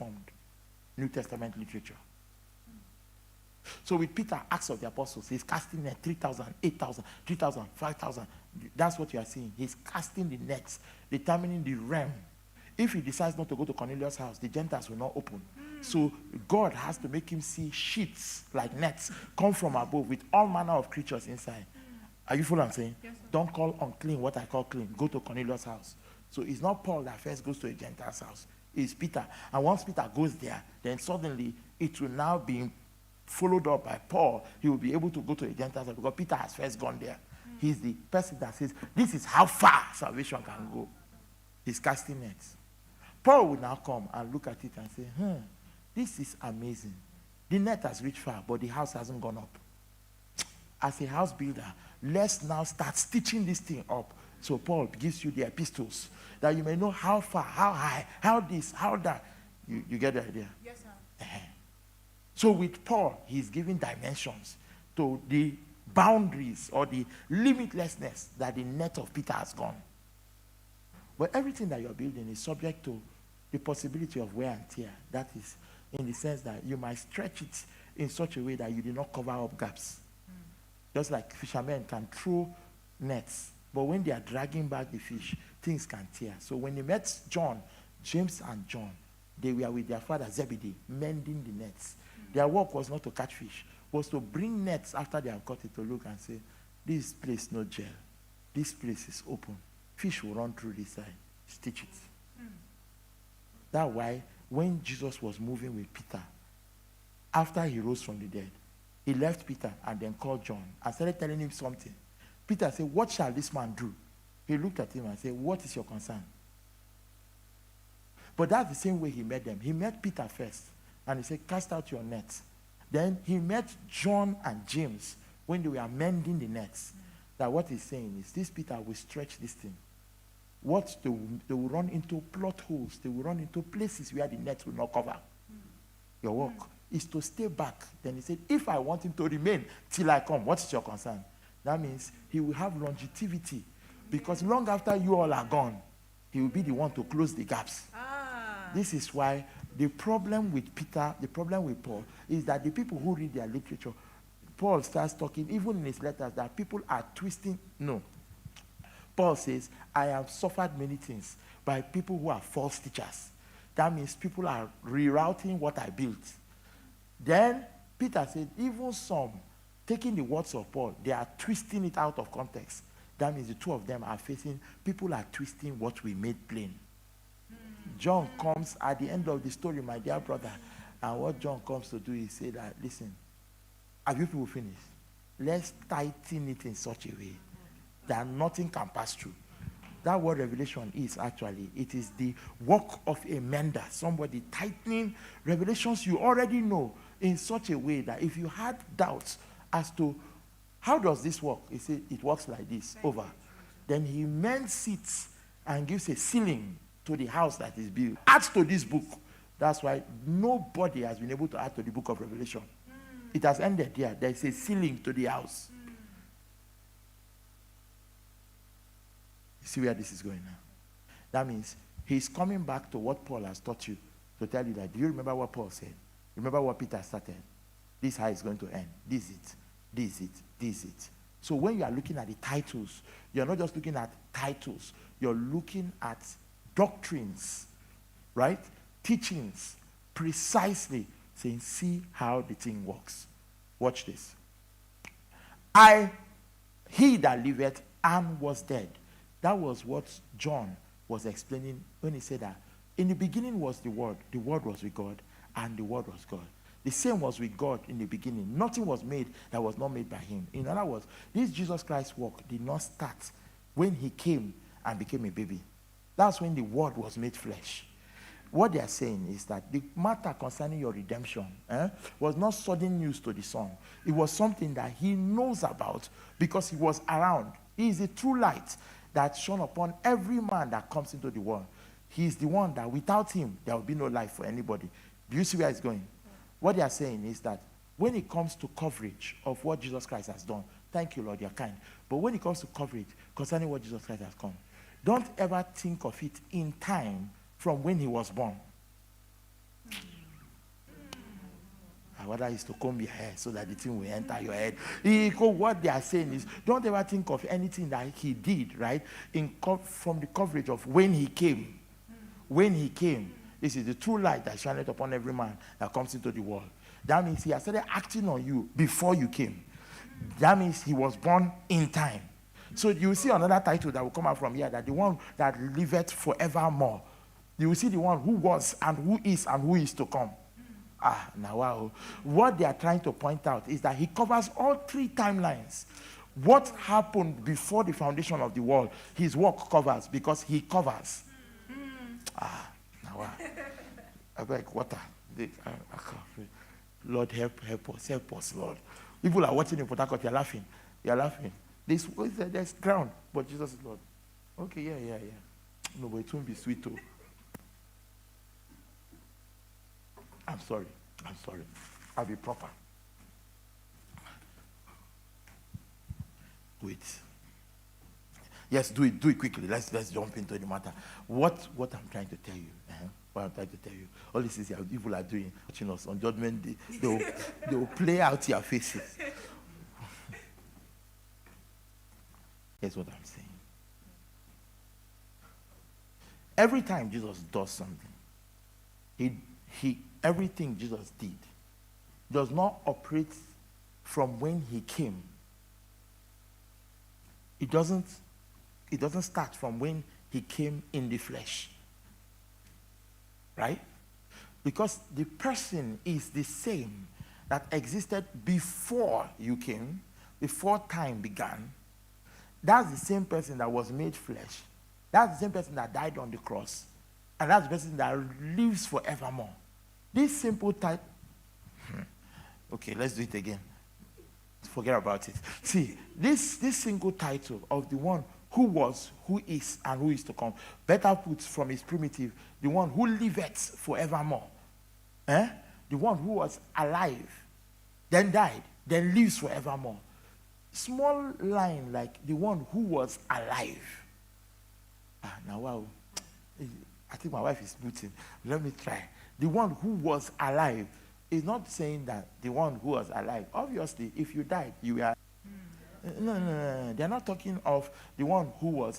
transformed New Testament literature. So with Peter, Acts of the Apostles, he's casting net 3,000, 8,000, 3,000, 5,000. That's what you are seeing. He's casting the nets, determining the realm. If he decides not to go to Cornelius' house, the Gentiles will not open. So God has to make him see sheets like nets come from above with all manner of creatures inside. Are you following what I'm saying? Yes, sir. Don't call unclean what I call clean. Go to Cornelius' house. So it's not Paul that first goes to a Gentile's house. It's Peter. And once Peter goes there, then suddenly it will now be followed up by Paul. He will be able to go to a Gentile's house because Peter has first gone there. He's the person that says, this is how far salvation can go. He's casting nets. Paul will now come and look at it and say, this is amazing. The net has reached far, but the house hasn't gone up. As a house builder, let's now start stitching this thing up. So Paul gives you the epistles that you may know how far, how high, how this, how that. You get the idea? Yes, sir. So with Paul, he's giving dimensions to the boundaries or the limitlessness that the net of Peter has gone. But everything that you're building is subject to the possibility of wear and tear. That is in the sense that you might stretch it in such a way that you did not cover up gaps. Just like fishermen can throw nets, but when they are dragging back the fish, things can tear. So when they met John, James and John, they were with their father Zebedee, mending the nets. Their work was not to catch fish, was to bring nets after they have caught it to look and say, this place no gel. This place is open. Fish will run through this side. Stitch it. That's why when Jesus was moving with Peter, after he rose from the dead, he left Peter and then called John and started telling him something. Peter said, what shall this man do? He looked at him and said, what is your concern? But that's the same way he met them. He met Peter first and he said, cast out your nets. Then he met John and James when they were mending the nets. That what he's saying is, this Peter will stretch this thing. What they will run into plot holes. They will run into places where the net will not cover. Your work is to stay back. Then he said, if I want him to remain till I come, what is your concern? That means he will have longevity. Because long after you all are gone, he will be the one to close the gaps. This is why the problem with Peter, the problem with Paul, is that the people who read their literature, Paul starts talking, even in his letters, that people are twisting. No. Paul says, I have suffered many things by people who are false teachers. That means people are rerouting what I built. Then Peter said, even some, taking the words of Paul, they are twisting it out of context. That means the two of them are facing, people are twisting what we made plain. John comes at the end of the story, my dear brother, and what John comes to do is say that, listen, have you people finished? Let's tighten it in such a way that nothing can pass through. That word revelation is actually, it is the work of a mender, somebody tightening revelations you already know in such a way that if you had doubts as to how does this work, he said it works like this, over. Then he mends it and gives a ceiling to the house that is built. Adds to this book. That's why nobody has been able to add to the book of Revelation. It has ended there. There is a ceiling to the house. You see where this is going now? That means he's coming back to what Paul has taught you to tell you that, do you remember what Paul said? Remember what Peter started? This is how it's going to end. This is it. This is it. This is it. So when you are looking at the titles, you're not just looking at titles. You're looking at doctrines, right? Teachings, precisely saying, see how the thing works. Watch this. He that liveth and was dead. That was what John was explaining when he said that in the beginning was the Word was with God, and the Word was God. The same was with God in the beginning. Nothing was made that was not made by him. In other words, this Jesus Christ work did not start when he came and became a baby. That's when the Word was made flesh. What they are saying is that the matter concerning your redemption was not sudden news to the Son. It was something that he knows about because he was around. He is the true light that shone upon every man that comes into the world. He is the one that without him, there will be no life for anybody. Do you see where it's going? What they are saying is that when it comes to coverage of what Jesus Christ has done, thank you, Lord, you're kind. But when it comes to coverage concerning what Jesus Christ has come, don't ever think of it in time from when he was born. mother used to comb your hair so that the thing will enter your head. What they are saying is, don't ever think of anything that he did, right? From the coverage of when he came. When he came, this is the true light that shineth upon every man that comes into the world. That means he has started acting on you before you came. That means he was born in time. So you see another title that will come out from here, that the one that liveth forevermore. You will see the one who was and who is to come. Now wow. What they are trying to point out is that he covers all three timelines. What happened before the foundation of the world, his work covers because he covers. Now wow. I beg water. Lord, help us, Lord. People are watching in Port Harcourt, you're laughing. There's ground, but Jesus is Lord. Okay, yeah. No, but it won't be sweet too. I'm sorry. I'll be proper. Wait. Yes, do it quickly. Let's jump into the matter. What I'm trying to tell you. All this is how people are doing, watching us on Judgment Day. They will play out your faces. Here's what I'm saying. Every time Jesus does something, everything Jesus did does not operate from when he came. It doesn't start from when he came in the flesh. Right? Because the person is the same that existed before you came, before time began. That's the same person that was made flesh. That's the same person that died on the cross. And that's the person that lives forevermore. This simple type. Okay, let's do it again. Forget about it. See, this single title of the one who was, who is, and who is to come, better put from his primitive, the one who liveth forevermore. The one who was alive, then died, then lives forevermore. Small line like the one who was alive. Now wow. I think my wife is booting. Let me try. The one who was alive is not saying that the one who was alive. Obviously, if you died, you were. No. They're not talking of the one who was